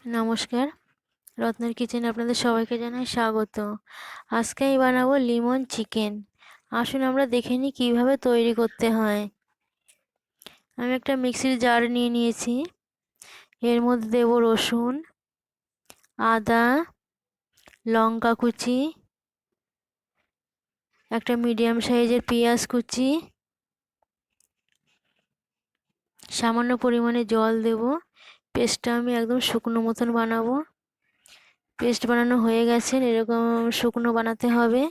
নমস্কার, রত্নার কিচেনে আপনাদের সবাইকে জানাই স্বাগত। আজকে আমি বানাবো লিমন চিকেন। আসুন আমরা দেখে নিই কীভাবে তৈরি করতে হয়। আমি একটা মিক্সির জার নিয়ে নিয়েছি। এর মধ্যে দেবো রসুন, আদা, লঙ্কা কুচি, একটা মিডিয়াম সাইজের পেঁয়াজ কুচি, সামান্য পরিমাণে জল দেব। পেস্টটা আমি একদম শুকনো মতন বানাবো। পেস্ট বানানো হয়ে গেছে, এরকম শুকনো বানাতে হবে।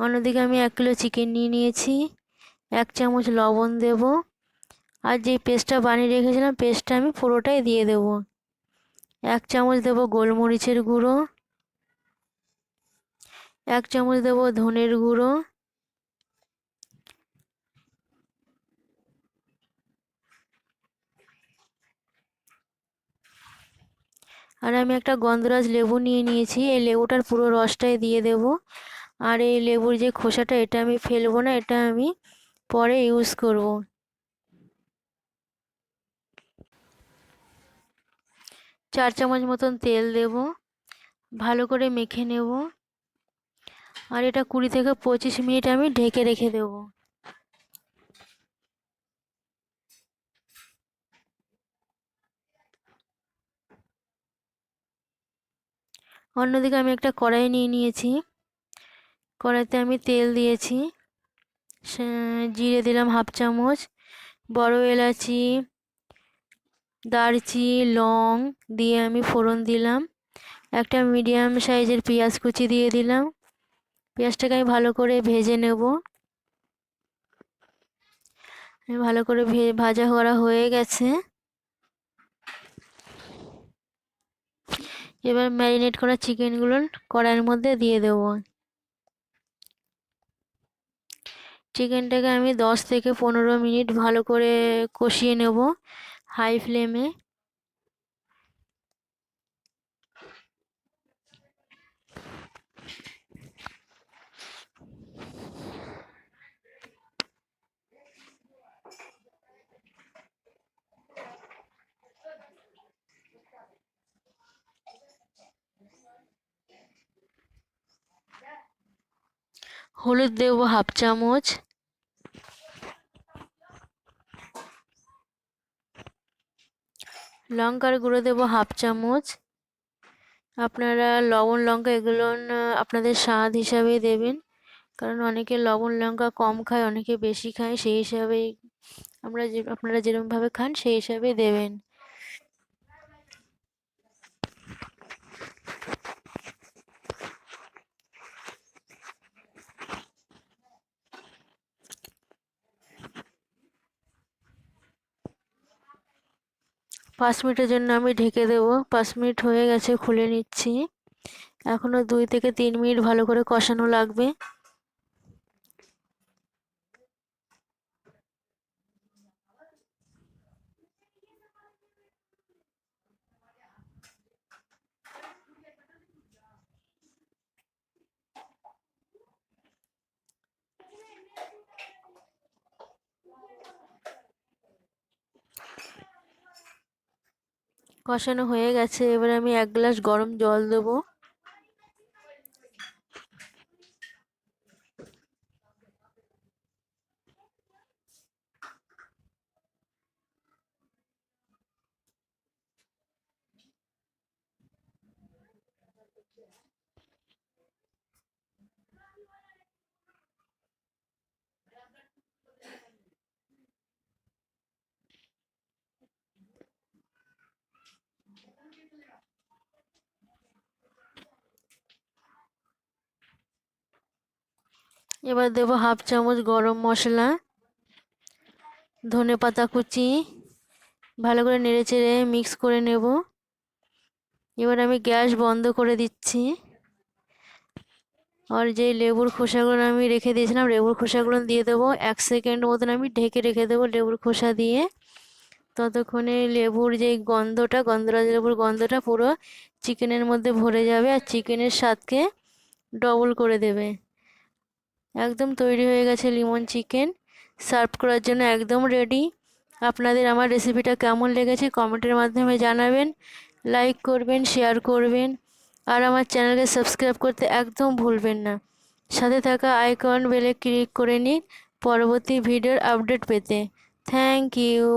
অন্যদিকে আমি 1 কিলো চিকেন নিয়ে নিয়েছি। 1 চামচ লবণ দেব। আর যে পেস্টটা বানিয়ে রেখেছিলাম পেস্টটা আমি পুরোটাই দিয়ে দেব। 1 চামচ দেব গোলমরিচের গুঁড়ো, 1 চামচ দেব ধনের গুঁড়ো, আর আমি একটা গন্ধরাজ লেবু নিয়ে নিয়েছি। এই লেবুটার পুরো রসটাই দিয়ে দেব। আর এই লেবুর যে খোসাটা এটা আমি ফেলবো না, এটা আমি পরে ইউজ করব। 4 চামচ মতন তেল দেব। ভালো করে মেখে নেব। আর এটা 20 থেকে 25 মিনিট আমি ঢেকে রেখে দেব। অন্যদিকে আমি একটা কড়াই নিয়ে নিয়েছি। কড়াইতে আমি তেল দিয়েছি। জিরে দিলাম 1/2 চামচ, বড় এলাচি, দারচিনি, লং দিয়ে আমি ফোড়ন দিলাম। একটা মিডিয়াম সাইজের পেঁয়াজ কুচি দিয়ে দিলাম। পেঁয়াজটাকে আমি ভালো করে ভেজে নেব। ভালো করে ভাজা করা হয়ে গেছে। এবার ম্যারিনেট করা চিকেনগুলো কড়াইয়ের মধ্যে দিয়ে দেব। চিকেনটাকে আমি 10 থেকে 15 মিনিট ভালো করে কষিয়ে নেব হাই ফ্লেমে। হলুদ দেব 1/2 চামচ, লঙ্কার গুঁড়ো দেব 1/2 চামচ। আপনারা লবণ লঙ্কা এগুলো আপনাদের স্বাদ হিসাবে দেবেন, কারণ অনেকে লবণ লঙ্কা কম খায়, অনেকে বেশি খায়, সেই হিসাবেই আপনারা যেরকমভাবে খান সেই হিসাবেই দেবেন। পাঁচ মিনিটের জন্য আমি ঢেকে দেব। 5 মিনিট হয়ে গেছে, খুলে নিচ্ছি। এখনো 2 থেকে 3 মিনিট ভালো করে কষানো লাগবে। কষানো হয়ে গেছে, এবার আমি 1 গ্লাস গরম জল দেবো। এবার দেবো 1/2 চামচ গরম মশলা, ধনেপাতা কুচি, ভালো করে নেড়েচেড়ে মিক্স করে নেব। এবার আমি গ্যাস বন্ধ করে দিচ্ছি। আর যে লেবুর খোসাগুলো আমি রেখে দিয়েছিলাম লেবুর খোসাগুলো দিয়ে দেবো। 1 সেকেন্ড মতন আমি ঢেকে রেখে দেবো লেবুর খোসা দিয়ে। ততক্ষণে লেবুর যেই গন্ধটা, গন্ধরাজ লেবুর গন্ধটা পুরো চিকেনের মধ্যে ভরে যাবে আর চিকেনের স্বাদকে ডবল করে দেবে। একদম তৈরি হয়ে গেছে লিমন চিকেন, সার্ভ করার জন্য একদম রেডি। আপনাদের আমার রেসিপিটা কেমন লেগেছে কমেন্টের মাধ্যমে জানাবেন। লাইক করবেন, শেয়ার করবেন, আর আমার চ্যানেলকে সাবস্ক্রাইব করতে একদম ভুলবেন না। সাথে থাকা আইকন বেলে ক্লিক করে নিন পরবর্তী ভিডিওর আপডেট পেতে। Thank you.